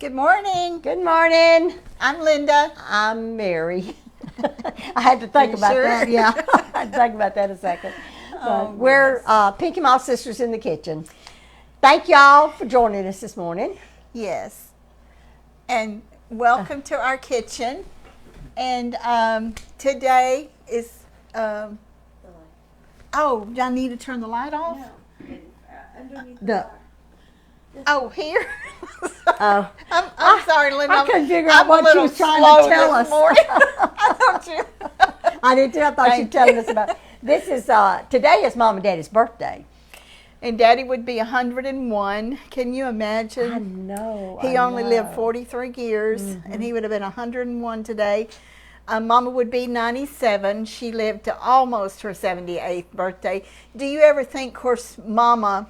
Good morning. Good morning. I'm Linda. I'm Mary. I had to think about that. Yeah, I had to think about that a second. But we're Pinky Moss Sisters in the kitchen. Thank y'all for joining us this morning. Yes. And welcome to our kitchen. And today is, do I need to turn the light off? Oh, here? I'm sorry, Linda. I couldn't figure out what she was trying to tell us. I thought you. I did too. I thought she was telling us about. This is today is Mom and Daddy's birthday. And Daddy would be 101. Can you imagine? I know. He only lived 43 years, and he would have been 101 today. Mama would be 97. She lived to almost her 78th birthday. Do you ever think, of course, Mama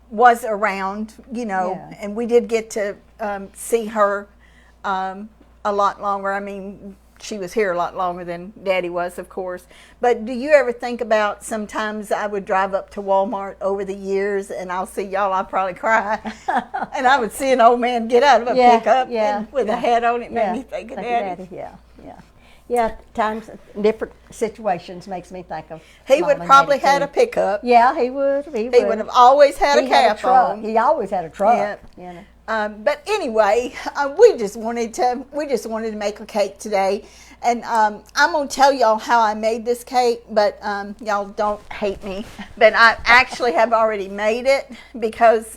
was around, and we did get to see her a lot longer. I mean, she was here a lot longer than Daddy was, of course. But do you ever think about, sometimes I would drive up to Walmart over the years and I'll see y'all, I'll probably cry. And I would see an old man get out of a pickup with a hat on. It made me think of Daddy. Yeah, times, different situations makes me think of. He would probably had a pickup. Yeah, he would. He would have always had a cap on. He always had a truck. Yeah. But anyway, we just wanted to make a cake today, and I'm gonna tell y'all how I made this cake. But y'all don't hate me. But I actually have already made it, because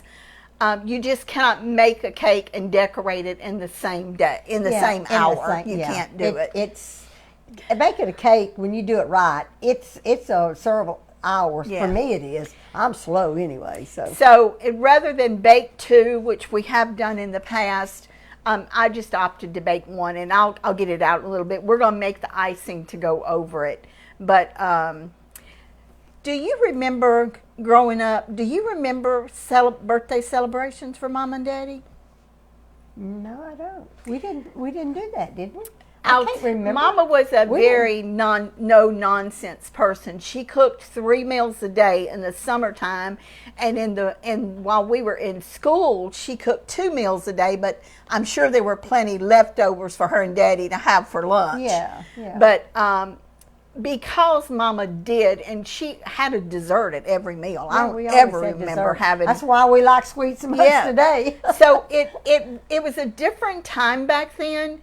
you just cannot make a cake and decorate it in the same day, in the same hour. You can't do it. It's making a cake, when you do it right, it's several hours. For me it is. I'm slow anyway. So rather than bake two, which we have done in the past, I just opted to bake one, and I'll get it out in a little bit. We're going to make the icing to go over it. But do you remember growing up, do you remember birthday celebrations for Mom and Daddy? No, I don't. We didn't do that, did we? I can't remember. Mama was a very no-nonsense person. She cooked 3 meals a day in the summertime, and while we were in school, she cooked 2 meals a day, but I'm sure there were plenty leftovers for her and Daddy to have for lunch. Yeah. But because Mama did, and she had a dessert at every meal. I don't ever remember having. That's why we like sweets so much today. So it was a different time back then.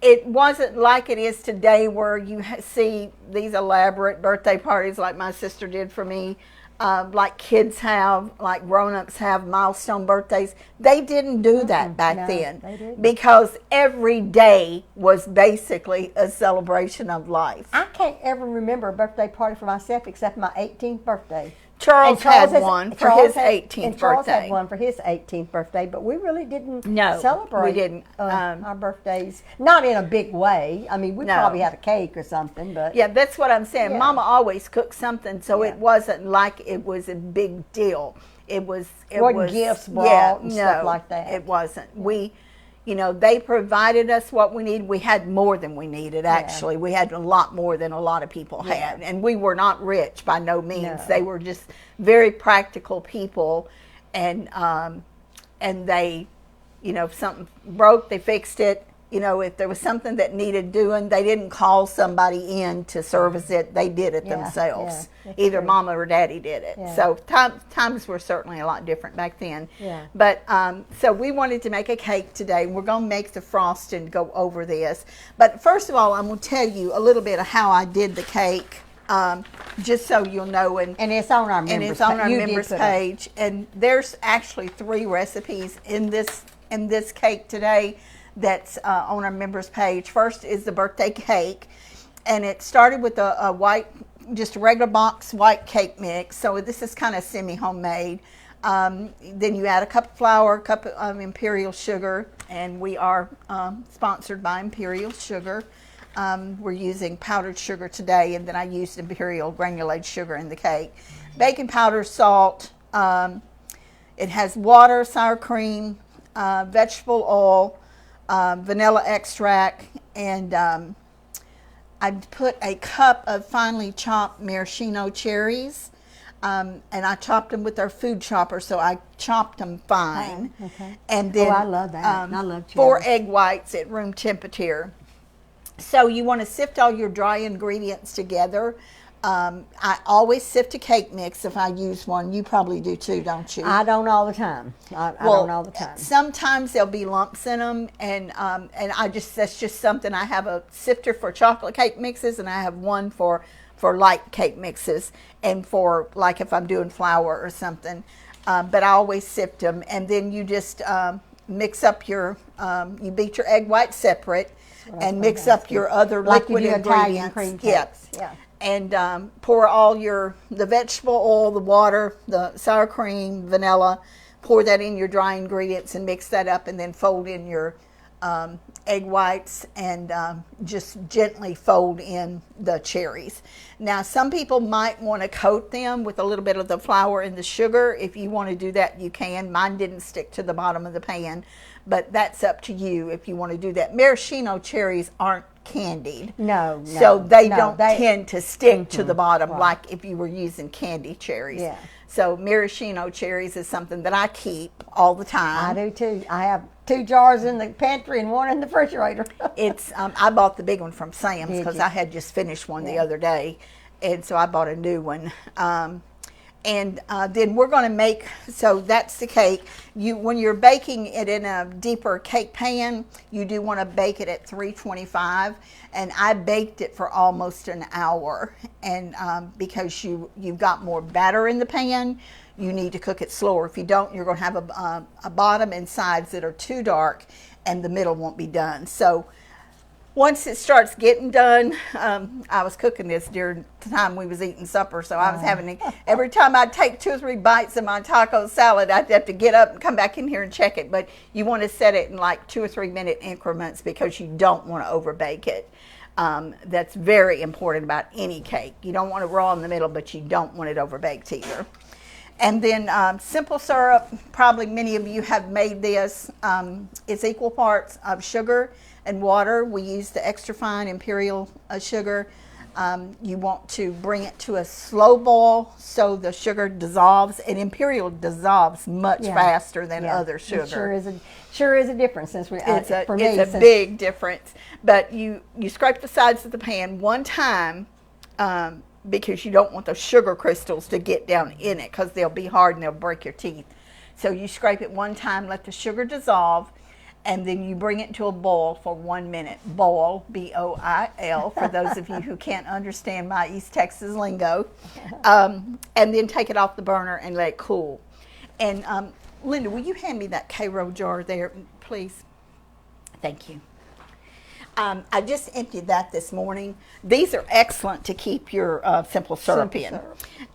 It wasn't like it is today, where you see these elaborate birthday parties like my sister did for me, like kids have, like grown-ups have milestone birthdays. They didn't do that back then, they didn't. Because every day was basically a celebration of life. I can't ever remember a birthday party for myself except my 18th birthday. Charles had one for his 18th Charles birthday. had one for his 18th birthday, but we really didn't celebrate. We didn't. Our birthdays, not in a big way. I mean, we probably had a cake or something, but yeah, that's what I'm saying. Mama always cooked something, so it wasn't like it was a big deal. It was gifts brought and stuff like that. It wasn't. We, they provided us what we needed. We had more than we needed, actually. We had a lot more than a lot of people had. And we were not rich by no means. No. They were just very practical people. And they, if something broke, they fixed it. If there was something that needed doing, they didn't call somebody in to service it. They did it themselves. Either Mama or Daddy did it. So times were certainly a lot different back then. But so we wanted to make a cake today. We're going to make the frosting, go over this. But first of all, I'm going to tell you a little bit of how I did the cake, just so you'll know. And it's on our members page. And there's actually 3 recipes in this cake today that's on our members page. First is the birthday cake, and it started with a white, just a regular box white cake mix. So this is kind of semi-homemade. Then you add a cup of flour, a cup of imperial sugar, and we are sponsored by Imperial Sugar. We're using powdered sugar today, and then I used imperial granulated sugar in the cake. Baking powder, salt. It has water, sour cream, vegetable oil, vanilla extract, and I put a cup of finely chopped maraschino cherries. and I chopped them with our food chopper, so I chopped them fine. Okay. And then I love that. I love cherries. 4 egg whites at room temperature. So you want to sift all your dry ingredients together. I always sift a cake mix if I use one. You probably do too, don't you? I don't all the time. I don't all the time. Sometimes there'll be lumps in them, and that's just something. I have a sifter for chocolate cake mixes, and I have one for light cake mixes, and for like if I'm doing flour or something. But I always sift them, and then you just mix up your. You beat your egg whites separate, and mix up your other like liquid you do Italian ingredients. cream cakes. Yeah. And pour all the vegetable oil, the water, the sour cream, vanilla. Pour that in your dry ingredients and mix that up, and then fold in your egg whites and just gently fold in the cherries. Now, some people might want to coat them with a little bit of the flour and the sugar. If you want to do that, you can. Mine didn't stick to the bottom of the pan, but that's up to you if you want to do that. Maraschino cherries aren't candied. No. So they don't tend to stick to the bottom like if you were using candy cherries. Yeah. So maraschino cherries is something that I keep all the time. I do too. I have 2 jars in the pantry and 1 in the refrigerator. It's I bought the big one from Sam's Did because you? I had just finished one the other day, and so I bought a new one. And then we're going to make, so that's the cake. When you're baking it in a deeper cake pan, you do want to bake it at 325, and I baked it for almost an hour. And because you've got more batter in the pan, you need to cook it slower. If you don't, you're going to have a bottom and sides that are too dark, and the middle won't be done. So once it starts getting done, I was cooking this during the time we was eating supper, so I was having to, every time I'd take 2 or 3 bites of my taco salad, I'd have to get up and come back in here and check it. But you want to set it in like 2 or 3 minute increments because you don't want to overbake it. That's very important about any cake. You don't want it raw in the middle, but you don't want it overbaked either. And then simple syrup, probably many of you have made this. It's equal parts of sugar and water. We use the extra fine imperial sugar. You want to bring it to a slow boil so the sugar dissolves, and imperial dissolves much faster than other sugar. It sure is a difference since we. It's a big difference. But you scrape the sides of the pan one time. Because you don't want those sugar crystals to get down in it because they'll be hard and they'll break your teeth. So you scrape it one time, let the sugar dissolve, and then you bring it to a boil for 1 minute. Boil, B-O-I-L, for those of you who can't understand my East Texas lingo. And then take it off the burner and let it cool. And Linda, will you hand me that K-Row jar there, please? Thank you. I just emptied that this morning. These are excellent to keep your simple syrup in.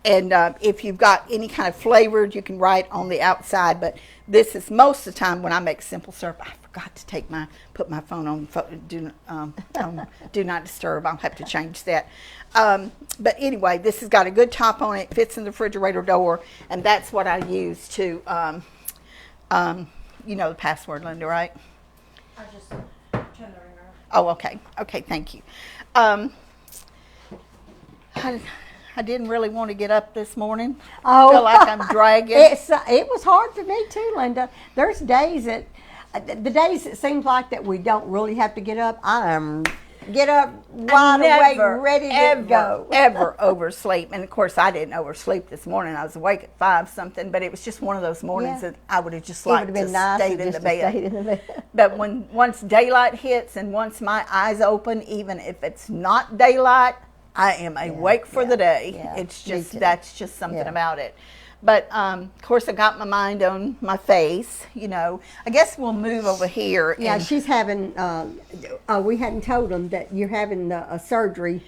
And if you've got any kind of flavored, you can write on the outside. But this is most of the time when I make simple syrup. I forgot to put my phone on do not disturb. I'll have to change that. But anyway, this has got a good top on it. Fits in the refrigerator door, and that's what I use to. You know the password, Linda, right? I just turn the ringer. Oh, okay. Okay, thank you. I didn't really want to get up this morning. I feel like I'm dragging. It was hard for me too, Linda. There's days the days it seems like that we don't really have to get up. Get up wide awake, ready to go. Ever oversleep. And of course, I didn't oversleep this morning. I was awake at 5 something, but it was just one of those mornings that I would have just liked to stay in the bed. But once daylight hits and once my eyes open, even if it's not daylight, I am awake for the day. Yeah. It's just, that's just something about it. But, of course, I got my mind on my face, you know. I guess we'll move over here. Yeah, she's having, we hadn't told them that you're having a surgery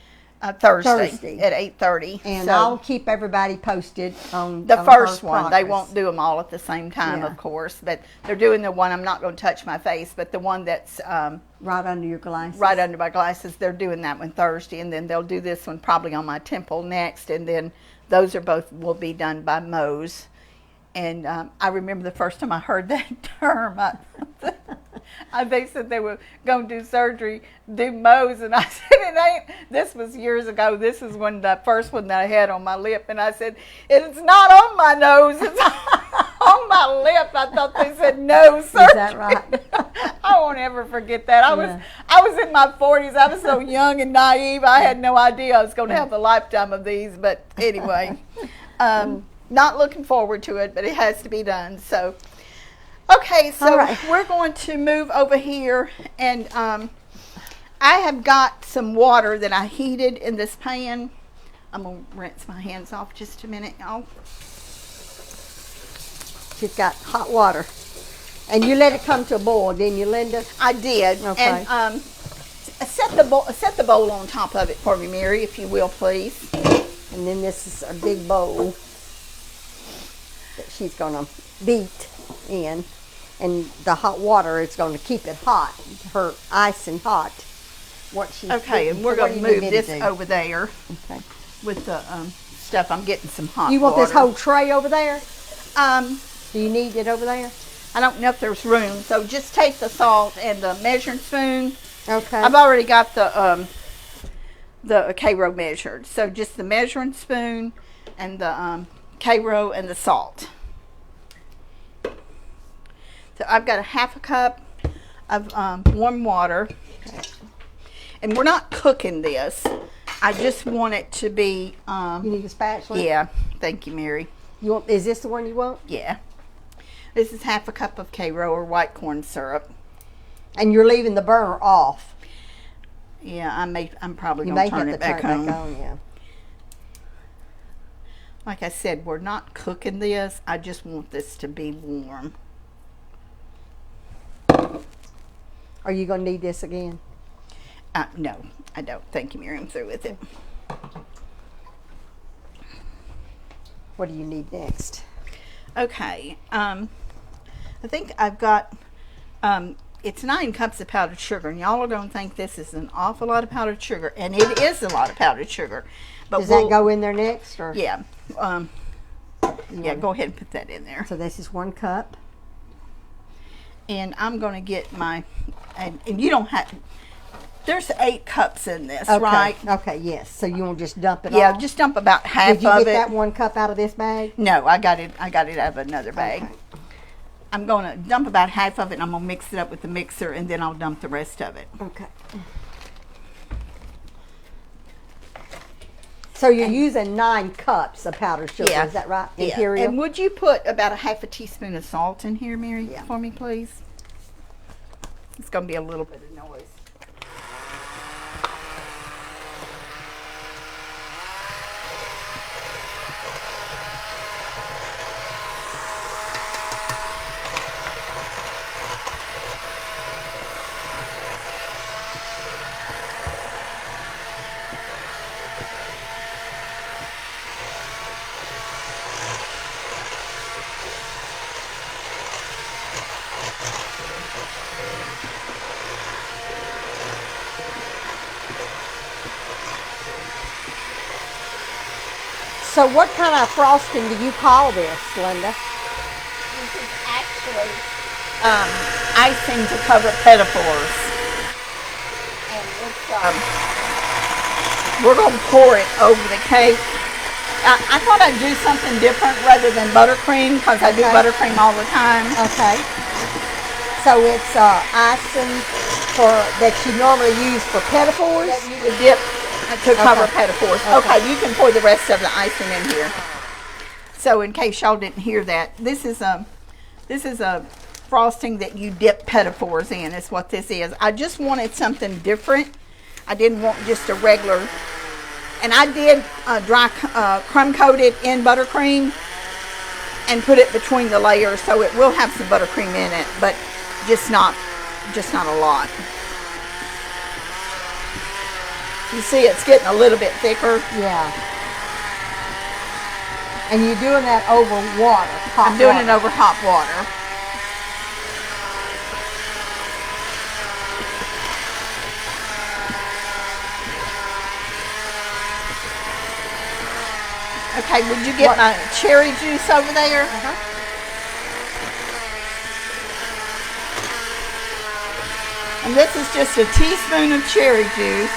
Thursday at 8:30. And so I'll keep everybody posted on the first one. progress. They won't do them all at the same time, of course. But they're doing the one, I'm not going to touch my face, but the one that's right under your glasses. Right under my glasses, they're doing that one Thursday. And then they'll do this one probably on my temple next. And then those are both will be done by Moe's. And I remember the first time I heard that term, They said they were going to do surgery, do Mohs, and I said, it ain't. This was years ago. This is the first one that I had on my lip, and I said, it's not on my nose, it's on my lip. I thought they said no surgery. Is that right? I won't ever forget that. I was in my 40s. I was so young and naive. I had no idea I was going to have a lifetime of these. But anyway, not looking forward to it, but it has to be done. So. Okay, so we're going to move over here, and I have got some water that I heated in this pan. I'm going to rinse my hands off just a minute, y'all. She's got hot water. And you let it come to a boil, didn't you, Linda? I did. Okay. And set the bowl on top of it for me, Mary, if you will, please. And then this is a big bowl that she's going to beat in. And the hot water is going to keep it hot, her ice and hot. Okay, and we're going to move this over there with the stuff. I'm getting some hot water. You want this whole tray over there? Do you need it over there? I don't know if there's room, so just take the salt and the measuring spoon. Okay. I've already got the K-row measured, so just the measuring spoon and the K-row and the salt. So I've got a half a cup of warm water, and we're not cooking this. I just want it to be. You need a spatula? Yeah, thank you, Mary. Is this the one you want? Yeah. This is half a cup of K-row or white corn syrup. And you're leaving the burner off. Yeah, I'm probably going to turn it back on. Yeah. Like I said, we're not cooking this. I just want this to be warm. Are you going to need this again? No, I don't. Thank you, Mary. I'm through with it. What do you need next? Okay. I think I've got, it's 9 cups of powdered sugar, and y'all are going to think this is an awful lot of powdered sugar, and it is a lot of powdered sugar. But does that go in there next? Or? Yeah. Yeah, go ahead and put that in there. So this is 1 cup. And I'm going to get my, and you don't have, there's 8 cups in this, okay. right? Okay, yes. So you want to just dump it Yeah, all? just dump about half of it. Did you get that 1 cup out of this bag? No, I got it out of another bag. Okay. I'm going to dump about half of it, and I'm going to mix it up with the mixer, and then I'll dump the rest of it. Okay. So you're using 9 cups of powdered sugar, Yeah. is that right? Yeah. Imperial? And would you put about a half a teaspoon of salt in here, Mary, for me, please? It's going to be a little bit of noise. So what kind of frosting do you call this, Linda? This is actually icing to cover pinafores. And it's, we're going to pour it over the cake. I thought I'd do something different rather than buttercream, because I do buttercream all the time. Okay. So it's icing that you normally use for pinafores? That you would dip to cover pinafores. Okay, you can pour the rest of the icing in here. So in case y'all didn't hear that, this is a frosting that you dip pinafores in, is what this is. I just wanted something different. I didn't want just a regular, and I did dry crumb coat it in buttercream and put it between the layers, so it will have some buttercream in it, but just not a lot. You see it's getting a little bit thicker. Yeah. And you're doing that over water, I'm doing it over hot water. Okay, would you get my cherry juice over there? And this is just a teaspoon of cherry juice.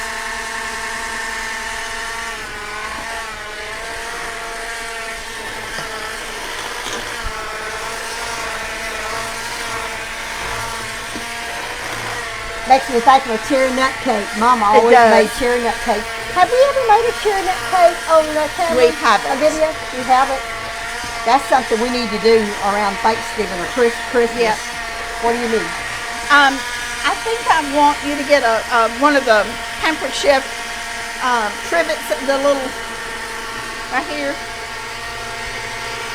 Makes me think of a cherry nut cake. Mama always does. made cherry nut cake. Have we ever made a cherry nut cake on the camera? We haven't. A video? You haven't? That's something we need to do around Thanksgiving or Christmas. Yeah. What do you need? I think I want you to get one of the Pampered Chef trivets, the little right here,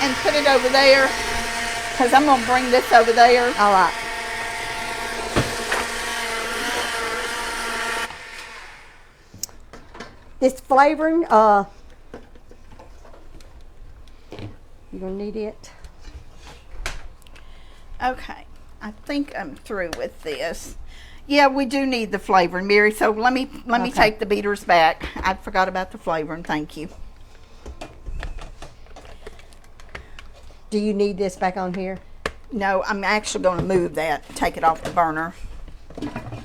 and put it over there, because I'm going to bring this over there. All right. This flavoring, you're gonna need it. Okay, I think I'm through with this. Yeah, we do need the flavoring, Mary. So let me Okay. take the beaters back. I forgot about the flavoring. Thank you. Do you need this back on here? No, I'm actually going to move that. Take it off the burner.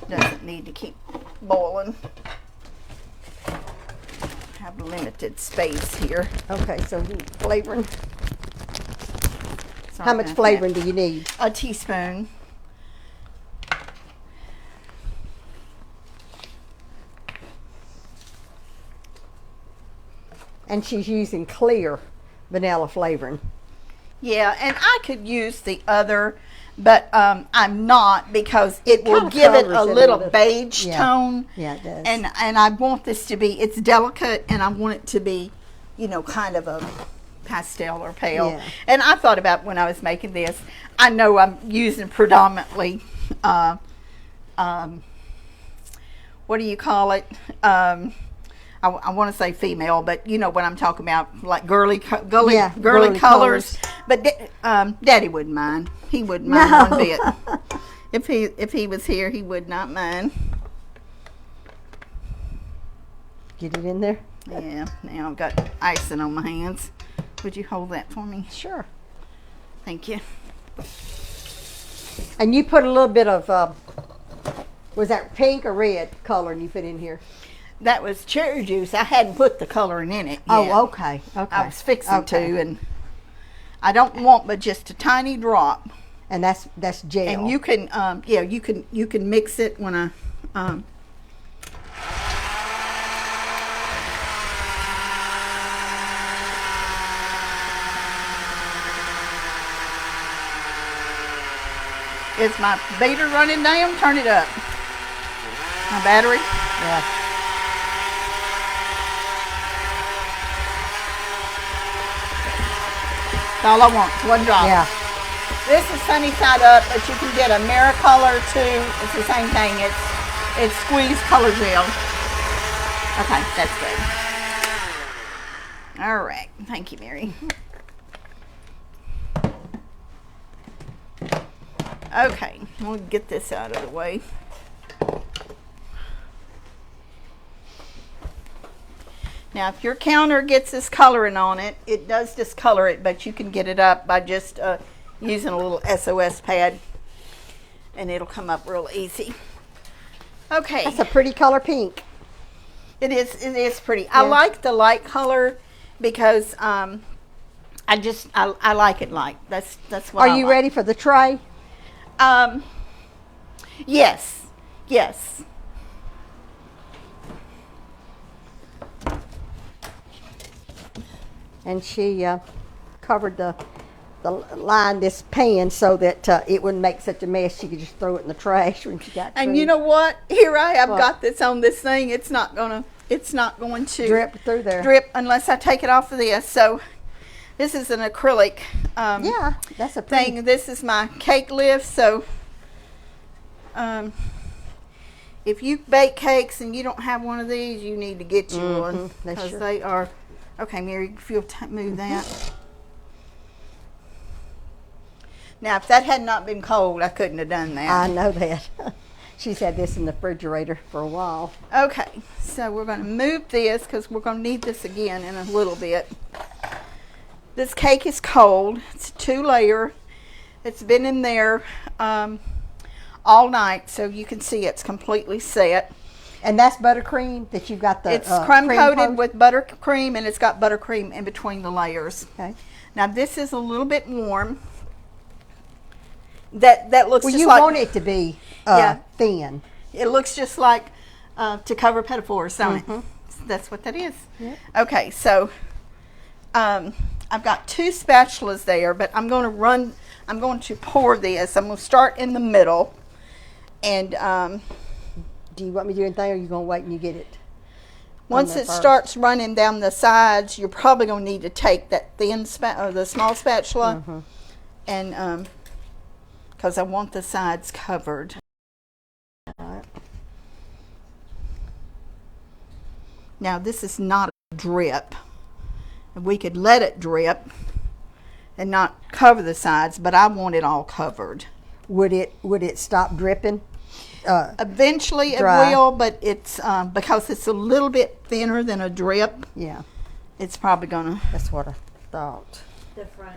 Doesn't need to keep boiling. Have limited space here. Okay, so flavoring. Sorry How much about flavoring do you need? that. A teaspoon. And she's using clear vanilla flavoring. Yeah, and I could use the other, but I'm not, because it will kinda give it colors a it a little little. beige Yeah. tone. Yeah, it does. And I want this to be, it's delicate, and I want it to be, you know, kind of a pastel or pale. Yeah. And I thought about when I was making this, I know I'm using predominantly, what do you call it? I want to say female, but you know what I'm talking about, like girly Yeah, girly girly colors. colors. But Daddy wouldn't mind. He wouldn't mind one bit. No. If he was here, he would not mind. Get it in there? Yeah. Now I've got icing on my hands. Would you hold that for me? Sure. Thank you. And you put a little bit of, was that pink or red coloring you put in here? That was cherry juice. I hadn't put the coloring in it yet. Oh, okay. Okay. I was fixing Okay. to, and I don't want but just a tiny drop. And that's gel. And you can, yeah, you can mix it when I, is my beater running down? Turn it up. My battery. Yeah. That's all I want. One drop. Yeah. This is sunny side up, but you can get a Color too. It's the same thing. It's squeezed color gel. Okay, that's good. All right. Thank you, Mary. Okay, we'll get this out of the way. Now, if your counter gets this coloring on it, it does discolor it, but you can get it up by just using a little SOS pad, and it'll come up real easy. Okay. That's a pretty color pink. It is pretty. I like the light color because I like it light. That's what Are you ready for the tray? Yes. And she covered the line, this pan, so that it wouldn't make such a mess. She could just throw it in the trash when she got And through. you know what? Here I have What? got this on this thing. It's not going to drip through there. drip unless I take it off of this. So this is an acrylic Yeah, that's a pretty. thing. This is my cake lift. So if you bake cakes and you don't have one of these, you need to get you one, that's because sure. they are. Okay, Mary, if you'll move that. Now, if that had not been cold, I couldn't have done that. I know that. She's had this in the refrigerator for a while. Okay, so we're going to move this because we're going to need this again in a little bit. This cake is cold. It's a 2-layer. It's been in there all night, so you can see it's completely set. And that's buttercream that you've got the It's cream coated with buttercream, and it's got buttercream in between the layers. Okay. Now this is a little bit warm. That looks Well, just you like, want it to be thin. it looks just like to cover pinafores, don't it? That's what that is. Yep. Okay, so I've got 2 spatulas there, but I'm going to pour this. I'm going to start in the middle, and Do you want me to do anything, or are you going to wait and you get it? once it starts running down the sides, you're probably going to need to take that thin or the small spatula, and because I want the sides covered. Right. Now this is not a drip. We could let it drip and not cover the sides, but I want it all covered. Would it stop dripping? Eventually Dry. it will, but it's because it's a little bit thinner than a drip. Yeah, It's probably gonna that's what I thought. The front.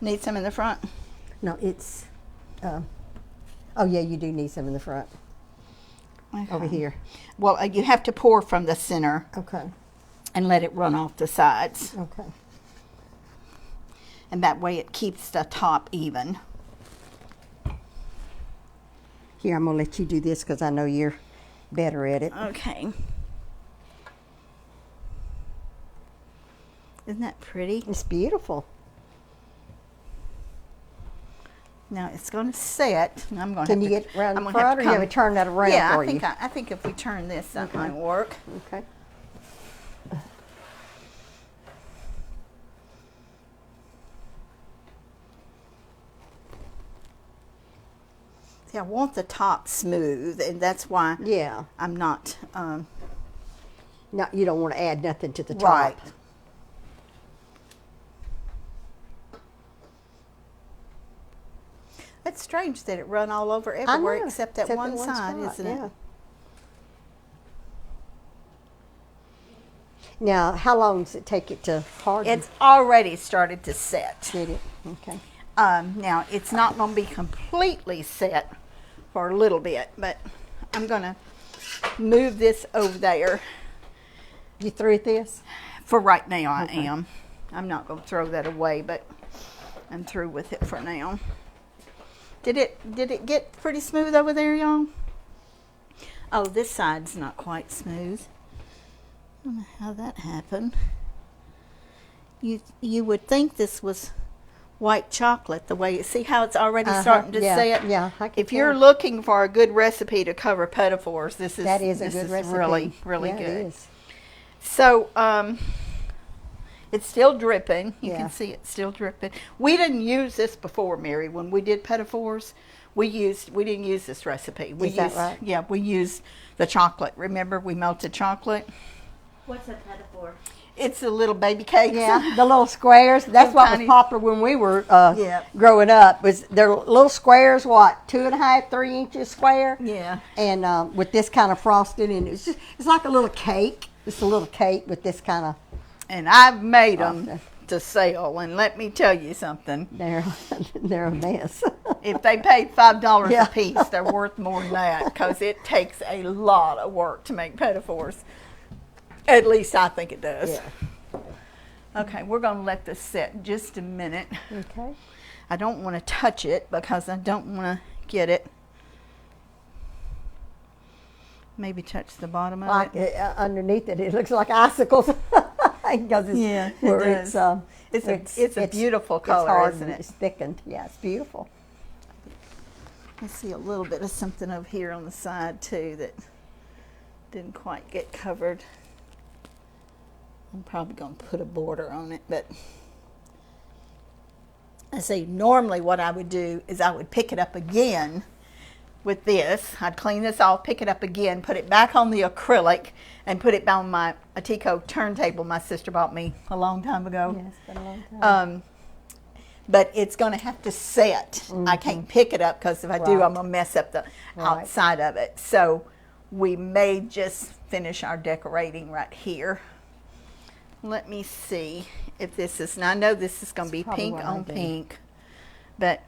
need some in the front. No, it's. Oh yeah, you do need some in the front over Okay. here. Well, you have to pour from the center Okay. and let it run off the sides, Okay. and that way it keeps the top even. Here, I'm gonna let you do this because I know you're better at it. Okay. Isn't that pretty? It's beautiful. Now it's going to set. And I'm going to. Can you get around I'm the gonna have front, or to you have come- to turn that around Yeah, for I think you? I think if we turn this, that might work. Okay. See, I want the top smooth, and that's why Yeah. I'm not. No, you don't want to add nothing to the top. Right. It's strange that it run all over I everywhere know, except that one side, spot, isn't yeah. it? Now, how long does it take it to harden? It's already started to set. Did it? Okay. Now it's not going to be completely set for a little bit, but I'm going to move this over there. You through with this? For right now, I am. I'm not going to throw that away, but I'm through with it for now. Did it get pretty smooth over there, y'all? Oh, this side's not quite smooth. I don't know how that happened. You would think this was white chocolate, the way see how it's already starting to yeah, set. yeah, I can If you're tell. looking for a good recipe to cover pinafores, this is That is a this good is recipe. really Yeah, good. It is. So, it's still dripping. You Yeah. can see it's still dripping. We didn't use this before, Mary. When we did pinafores, we didn't use this recipe. We Is that used, right? Yeah, we used the chocolate. Remember, we melted chocolate. What's a metaphor? It's a little baby cakes. Yeah, the little squares. That's what was tiny- popular when we were Yeah. growing up. Was they're little squares? What, 2.5, 3 inches square? Yeah. And with this kind of frosting, and it's like a little cake. It's a little cake with this kind of. And I've made them Okay. to sell. And let me tell you something. They're a mess. If they paid $5 Yeah. a piece, they're worth more than that because it takes a lot of work to make pinafores. At least I think it does. Yeah. Okay, we're going to let this set just a minute. Okay. I don't want to touch it because I don't want to get it. Maybe touch the bottom of Like it. underneath it, it looks like icicles. Because it's, Yeah, it where does. It's a beautiful color, hard isn't and it? It's thickened. Yeah, it's beautiful. I see a little bit of something over here on the side too that didn't quite get covered. I'm probably going to put a border on it, but I see normally what I would do is I would pick it up again with this. I'd clean this off, pick it up again, put it back on the acrylic, and put it on my Atico turntable my sister bought me a long time ago. Yeah, it's been a long time. But it's going to have to set. I can't pick it up because if I do, Right. I'm going to mess up the Right. outside of it. So we may just finish our decorating right here. Let me see if this is, now I know this is going to be probably pink what I on do. pink, but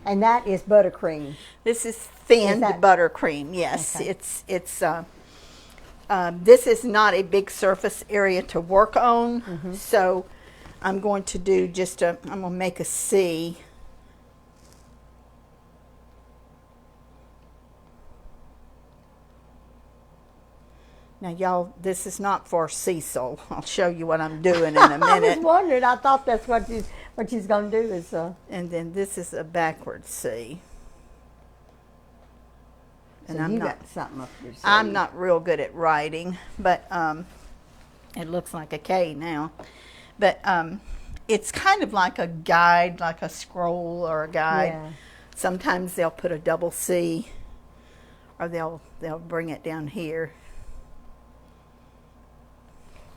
And that is buttercream. This is thinned that- buttercream. Yes, Okay. this is not a big surface area to work on, so I'm going to do I'm going to make a C. Now, y'all, this is not for Cecil. I'll show you what I'm doing in a I was minute. wondering. I thought that's what she's going to do is. And then this is a backward C. So you got something up your sleeve. I'm not real good at writing, but it looks like a K now. But it's kind of like a guide, like a scroll or a guide. Yeah. Sometimes they'll put a double C, or they'll bring it down here.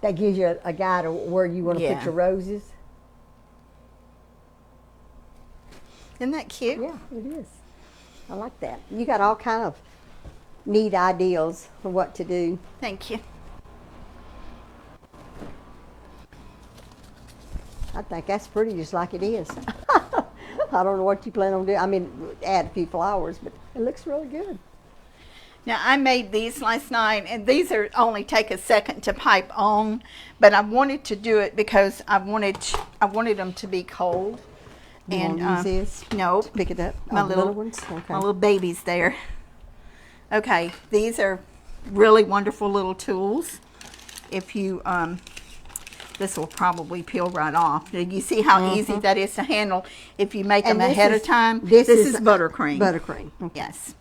That gives you a guide of where you want to Yeah. put your roses. Isn't that cute? Yeah, it is. I like that. You got all kind of neat ideas for what to do. Thank you. I think that's pretty just like it is. I don't know what you plan on doing. I mean, add a few flowers, but it looks really good. Now, I made these last night, and these are only take a second to pipe on, but I wanted to do it because I wanted them to be cold. You And want to use this? no, Pick it up. my Oh, the little ones? Okay. my little babies there. Okay, these are really wonderful little tools. If you this will probably peel right off. You see how easy that is to handle if you make And them this ahead is- of time. this is buttercream. Buttercream. Okay. Yes.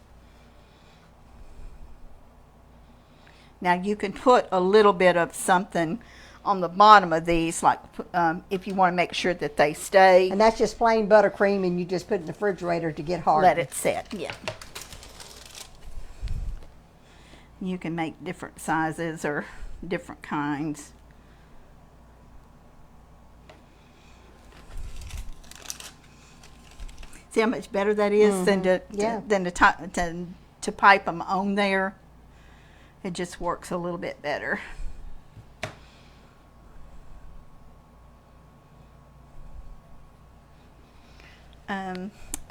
Now you can put a little bit of something on the bottom of these, like if you want to make sure that they stay. And that's just plain buttercream, and you just put it in the refrigerator to get hard. Let it set. Yeah. You can make different sizes or different kinds. See how much better that is than Yeah. to pipe them on there. It just works a little bit better.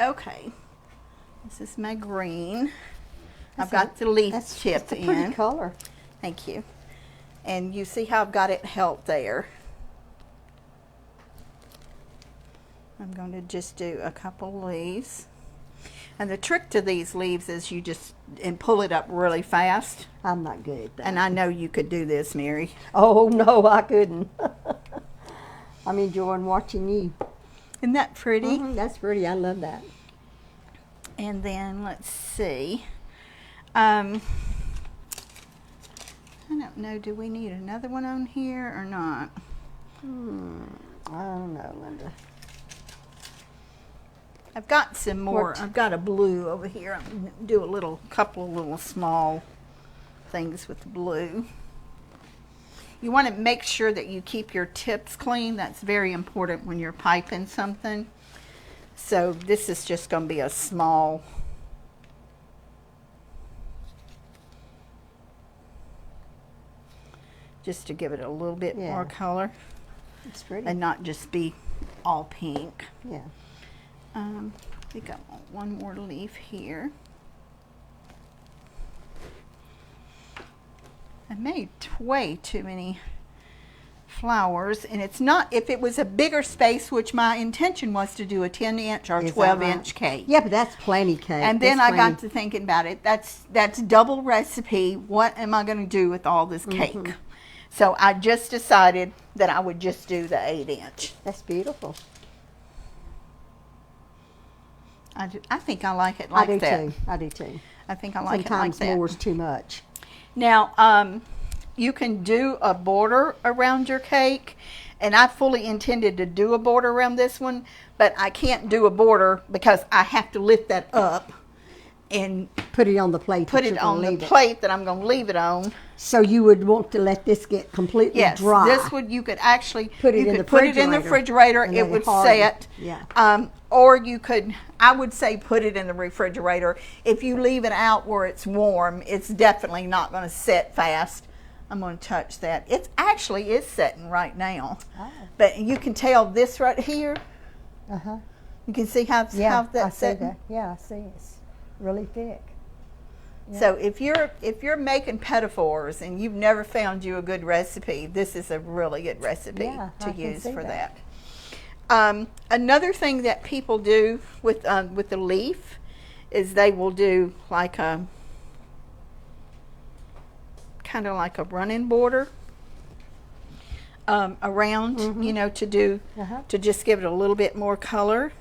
Okay, this is my green. I've got the leaf chip That's a pretty in. color. Thank you. And you see how I've got it held there. I'm going to just do a couple leaves. And the trick to these leaves is you just pull it up really fast. I'm not good at that. And I know you could do this, Mary. Oh, no, I couldn't. I'm enjoying watching you. Isn't that pretty? That's pretty. I love that. And then let's see. I don't know. Do we need another one on here or not? I don't know, Linda. I've got some more. What? I've got a blue over here. I'm gonna do a couple of little small things with blue. You want to make sure that you keep your tips clean. That's very important when you're piping something. So this is just going to be a small. Just to give it a little bit Yeah. more color It's pretty. and not just be all pink. Yeah. I think I want one more leaf here. I made way too many flowers, and it's not, if it was a bigger space, which my intention was to do a 10-inch or Is that 12-inch right? cake. Yeah, but that's plenty cake. And then That's I got plenty. to thinking about it. That's double recipe. What am I going to do with all this cake? So I just decided that I would just do the 8-inch. That's beautiful. I think I like it like I do that. too. I do too. I think I like Sometimes it like that. more is too much. Now, you can do a border around your cake, and I fully intended to do a border around this one, but I can't do a border because I have to lift that up and Put it on the plate. put that it you're gonna on the leave it. plate that I'm going to leave it on. So you would want to let this get completely Yes, dry. this would, you could actually Put it you in could the put it in the refrigerator refrigerator. and It let it would harden. set. Yeah. Or you could, I would say, put it in the refrigerator. If you leave it out where it's warm, it's definitely not going to set fast. I'm going to touch that. It's actually is setting right now, Oh. but you can tell this right here. Uh-huh. You can see how Yeah, I that's see sitting. that. Yeah, I see. It's really thick. So if you're making pinafores and you've never found you a good recipe, this is a really good recipe Yeah, to I can use see for that. that. Another thing that people do with the leaf is they will do like a kind of like a running border around, you know, to do to just give it a little bit more color.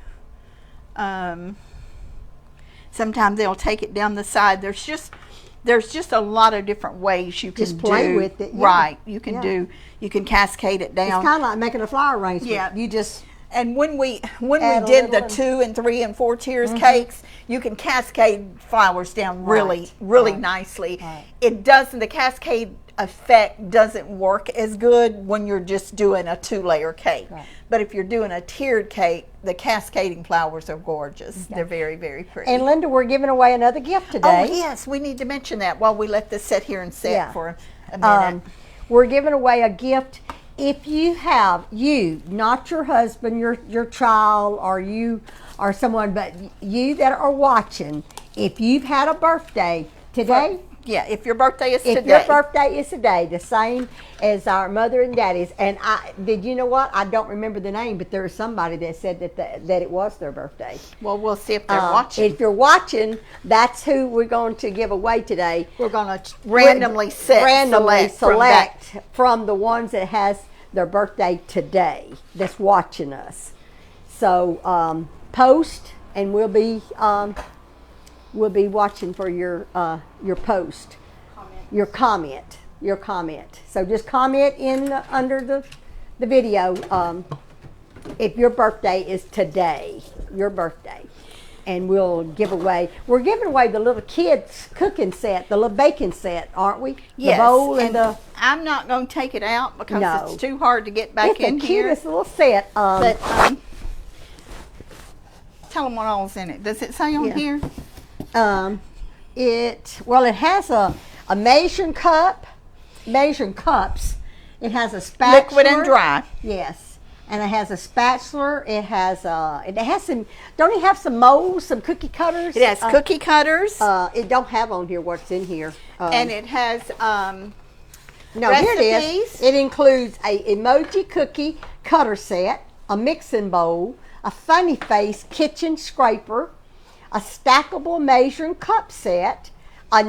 Sometimes they'll take it down the side. There's just a lot of different ways you can Just play do with it, yeah. right. You can Yeah. you can cascade it down. It's kind of like making a flower arrangement. Yeah. You just And when we Add a did the little 2 and 3 and 4 tiers cakes, you can cascade flowers down really Right. nicely. Right. It doesn't, the cascade effect doesn't work as good when you're just doing a 2-layer cake. Right. But if you're doing a tiered cake, the cascading flowers are gorgeous. They're very, very pretty. And Linda, we're giving away another gift today. Oh yes, we need to mention that while we let this sit here and sit Yeah. for a minute. We're giving away a gift. If you have, not your husband, your child, or you, or someone, but you that are watching, if you've had a birthday today, Yeah, if your birthday is if today. your birthday is today, the same as our mother and daddy's, and you know what? I don't remember the name, but there was somebody that said that it was their birthday. Well, we'll see if they're watching. If you're watching, that's who we're going to give away today. We're going to randomly select from the ones that has their birthday today that's watching us. So post, and we'll be watching for your post, your comment. So just comment in under the video if your birthday is today, your birthday. And we'll give away. We're giving away the little kids cooking set, the little baking set, aren't we? Yes, The bowl and and the. I'm not going to take it out because No. it's too hard to get back It's in the here. cutest little set. But tell them what all's in it. Does it say on Yeah. here? It has a measuring cup, measuring cups. It has a spatula. Liquid and dry. Yes. And it has a spatula. It has some. Don't it have some molds, some cookie cutters? It has cookie cutters. It don't have on here what's in here. And it has no, here it is. recipes. It includes a emoji cookie cutter set, a mixing bowl, a funny face kitchen scraper, a stackable measuring cup set, a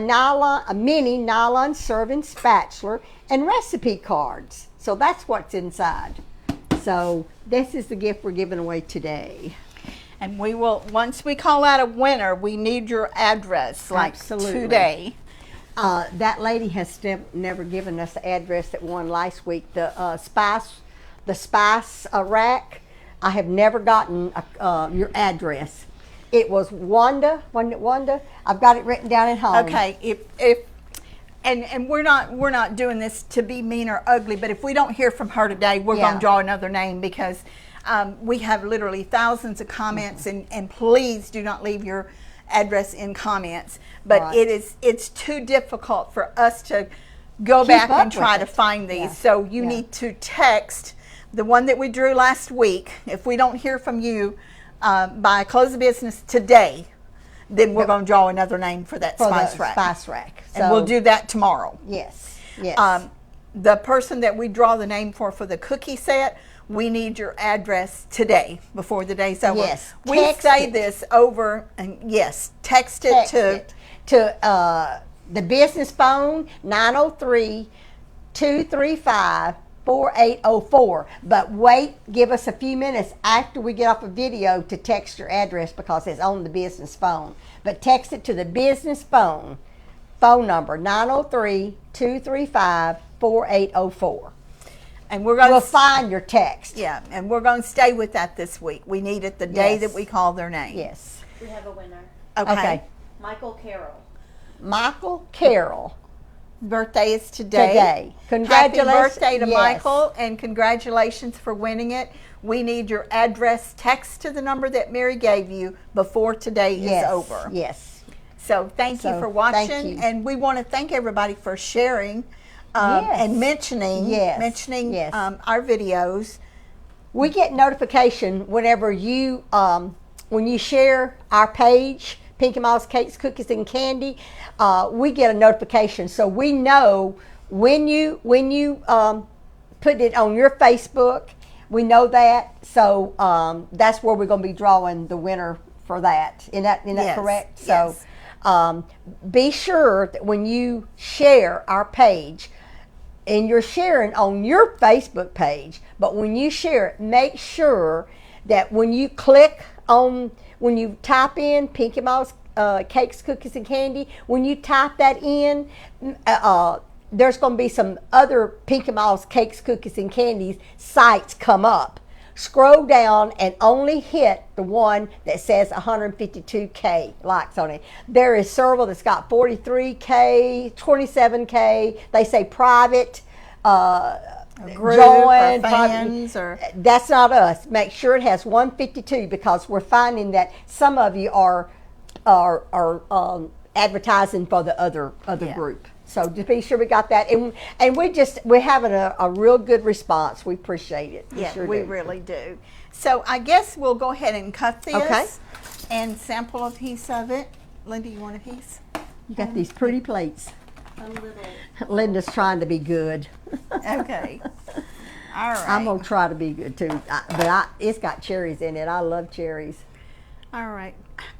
mini nylon serving spatula, and recipe cards. So that's what's inside. So this is the gift we're giving away today. And we will, once we call out a winner, we need your address, like Absolutely. today. That lady has never given us the address that won last week. The spice rack. I have never gotten your address. It was Wanda. Wasn't it Wanda? I've got it written down at home. Okay, and we're not doing this to be mean or ugly, but if we don't hear from her today, we're going to draw another name because we have literally thousands of comments, and please do not leave your address in comments. But it's too difficult for us to go back and try to find these. Yeah. So you need to text the one that we drew last week. If we don't hear from you by close of business today, then we're going to draw another name for that spice rack. Spice rack. So, and we'll do that tomorrow. Yes. Yes. The person that we draw the name for the cookie set, we need your address today before the day's over. Yes. We say this over, and yes, text it to the business phone 903-235-4804. But wait, give us a few minutes after we get off a video to text your address because it's on the business phone. But text it to the business phone number 903-235-4804. And we'll find your text. Yeah, and we're going to stay with that this week. We need it the day that we call their name. Yes. We have a winner. Okay. Michael Carroll. Michael Carroll. Birthday is today. Congratulations. Happy birthday to Michael, and congratulations for winning it. We need your address. Text to the number that Mary gave you before today is over. Yes. So thank you for watching, and we want to thank everybody for sharing and mentioning our videos. We get notification whenever you when you share our page, Pinky Mouse Cakes, Cookies, and Candy, we get a notification, so we know when you put it on your Facebook. We know that, so that's where we're going to be drawing the winner for that. Isn't that Yes, correct? yes. So be sure that when you share our page, and you're sharing on your Facebook page, but when you share it, make sure that when you when you type in Pinky Mouse Cakes, Cookies, and Candy, when you type that in, there's going to be some other Pinky Mouse Cakes, Cookies, and Candies sites come up. Scroll down and only hit the one that says 152K likes on it. There is several that's got 43K, 27K. They say private, Group join, or fans or that's not us. Make sure it has 152 because we're finding that some of you are advertising for the other group. So just be sure we got that, and we're having a real good response. We appreciate it. yeah, sure we do. really do. So I guess we'll go ahead and cut this Okay. and sample a piece of it. Linda, you want a piece? You got these pretty plates. A little. Linda's trying to be good. Okay. All right. I'm gonna try to be good too, but it's got cherries in it. I love cherries. All right.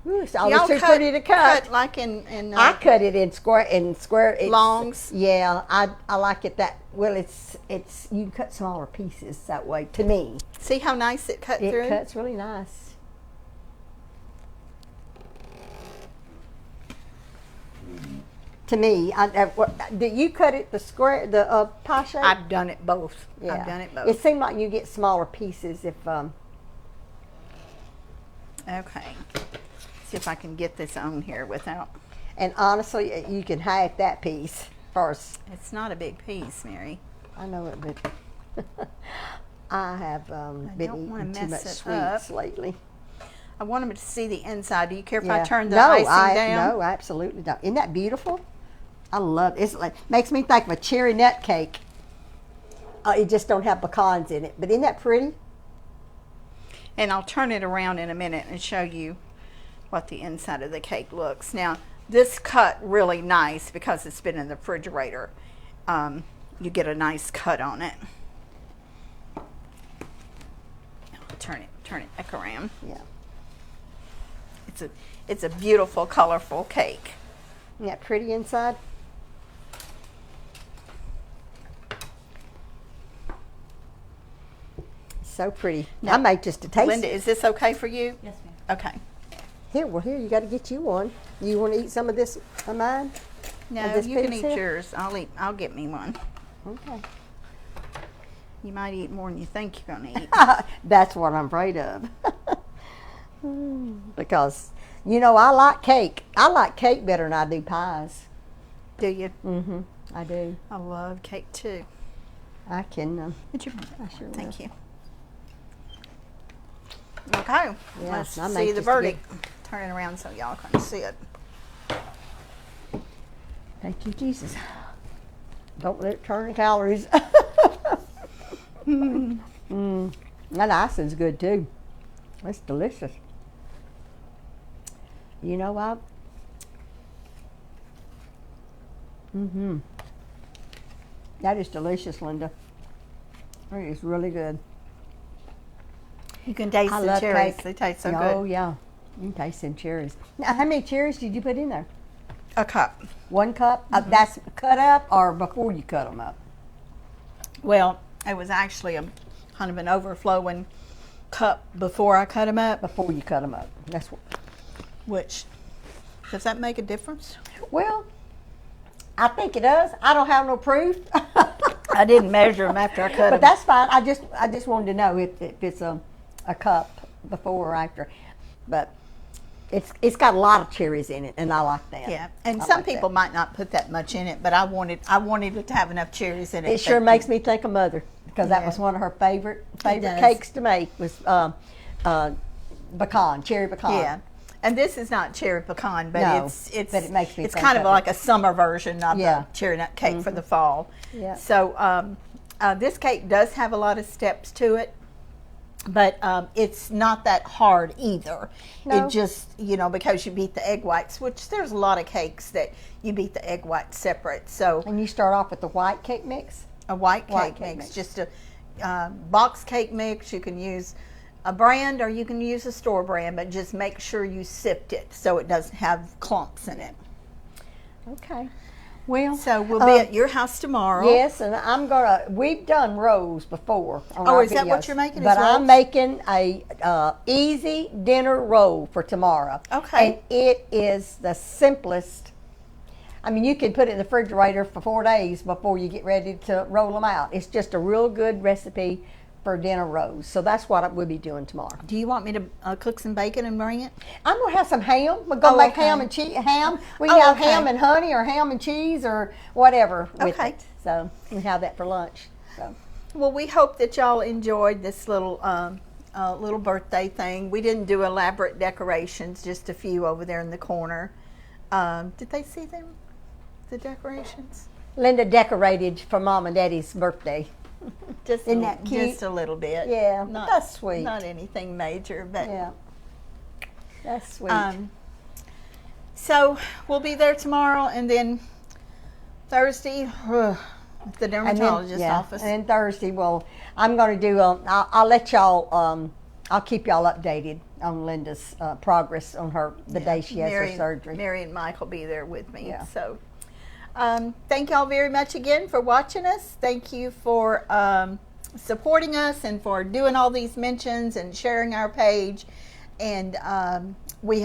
Ooh, it's Y'all always too pretty to cut. like in I cut it in square. It's, longs. Yeah, I like it that. Well, it's you can cut smaller pieces that way. To me, See how nice it cut it through? cuts really nice. To me, did you cut it the square, the pie shape? I've done it both. Yeah. I've done it both. It seemed like you get smaller pieces if. Okay. See if I can get this on here without. And honestly, you can half that piece first. It's not a big piece, Mary. I know it, but I have been don't wanna eating too much mess it sweets up. lately. I want them to see the inside. Do you care if Yeah. I turn the no, icing down? No, absolutely not. Isn't that beautiful? I love it. It's like makes me think of a cherry nut cake. It just don't have pecans in it, but isn't that pretty? And I'll turn it around in a minute and show you what the inside of the cake looks. Now, this cut really nice because it's been in the refrigerator. You get a nice cut on it. Turn it back around. Yeah. It's a beautiful, colorful cake. Isn't that pretty inside? So pretty. Now, I make just a taste. Linda, is this okay for you? Yes, ma'am. Okay. Here, you got to get you one. You want to eat some of this of mine? No, Of this you can pizza? eat yours. I'll get me one. Okay. You might eat more than you think you're gonna eat. That's what I'm afraid of. Because, I like cake. I like cake better than I do pies. Do you? Mm-hmm. I do. I love cake too. I can. I sure Thank you. Okay, Yeah, let's I see make the just a verdict. Turn it around so y'all can see it. Thank you, Jesus. Don't let it turn the calories. That icing's good too. It's delicious. You know what? That is delicious, Linda. It is really good. You can taste I the love cherries. cake. They taste so Oh good. yeah, you can taste some cherries. Now, how many cherries did you put in there? A cup. 1 cup? That's cut up or before you cut them up? Well, it was actually a kind of an overflowing cup before I cut them up. Before you cut them up. That's what. Which, does that make a difference? Well, I think it does. I don't have no proof. I didn't measure them after I cut But them. that's fine. I just wanted to know if it's a cup before or after. But it's got a lot of cherries in it, and I like that. Yeah, and I some like that. people might not put that much in it, but I wanted it to have enough cherries in it. It sure that- makes me think of Mother because that Yeah. was one of her favorite does. cakes to make was pecan, cherry pecan. Yeah, and this is not cherry pecan, but No, it's but it makes me it's think kind of of it. like a summer version of Yeah. the cherry nut cake for the fall. Yeah. So this cake does have a lot of steps to it. but it's not that hard either. No. It just, you know, because you beat the egg whites, which there's a lot of cakes that you beat the egg whites separate. So And you start off with the white cake mix? a white cake mix, just a box cake mix. You can use a brand or you can use a store brand, but just make sure you sift it so it doesn't have clumps in it. Okay. Well, So we'll be at your house tomorrow. yes, and we've done rolls before on Oh, our is that what videos, you're making, is But I'm rolls? making a easy dinner roll for tomorrow. Okay. And it is the simplest. I mean, you can put it in the refrigerator for 4 days before you get ready to roll them out. It's just a real good recipe for dinner rolls. So that's what we'll be doing tomorrow. Do you want me to cook some bacon and bring it? I'm gonna have some ham. We're gonna make okay. ham and cheese. Ham. We can have okay. ham and honey, or ham and cheese, or whatever with Okay. it. So we have that for lunch. So Well, we hope that y'all enjoyed this little little birthday thing. We didn't do elaborate decorations, just a few over there in the corner. Did they see them? The decorations? Linda decorated for Mom and Daddy's birthday. Just Isn't that cute? Just a little bit. Yeah, that's sweet. Not anything major, but Yeah, that's sweet. So we'll be there tomorrow, and then Thursday, at the dermatologist's office. And then Thursday, I'm going to do. I'll let y'all. I'll keep y'all updated on Linda's progress on the day she has her surgery. Mary and Mike will be there with me. Yeah. So thank y'all very much again for watching us. Thank you for supporting us and for doing all these mentions and sharing our page. And we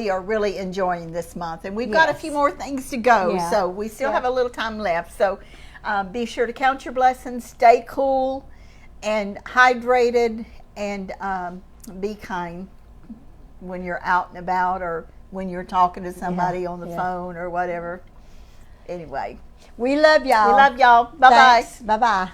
are really enjoying this month. And we've got a Yes. few more things to go. Yeah. So we still Yeah. have a little time left. So be sure to count your blessings, stay cool and hydrated, and be kind when you're out and about or when you're talking to somebody on the phone or whatever. Anyway, We love y'all. we love y'all. Bye bye. Bye bye.